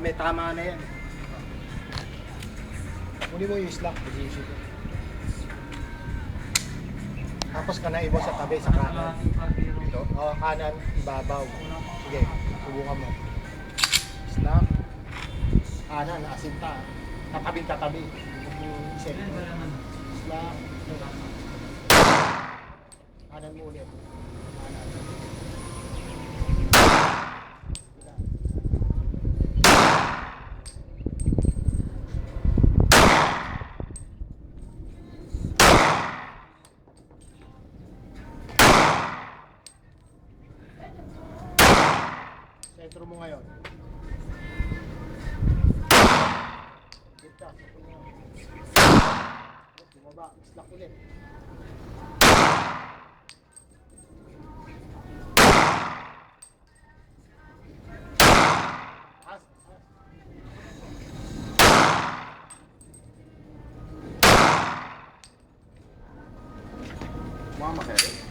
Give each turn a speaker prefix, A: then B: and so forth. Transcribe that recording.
A: may tama na yan. Muli mo yung slack position. Tapos ka na ibo sa tabi sa kanan. Ito? O, kanan, ibabaw. Sige, subukan mo. Slack. Kanan, naasinta. Tatabing-tatabi. Set mo. Slack. Kanan mo ulit. Kanan. Sentro mo ngayon. Kita. Bumaba. Slack ulit. As.
B: Mama ka rin.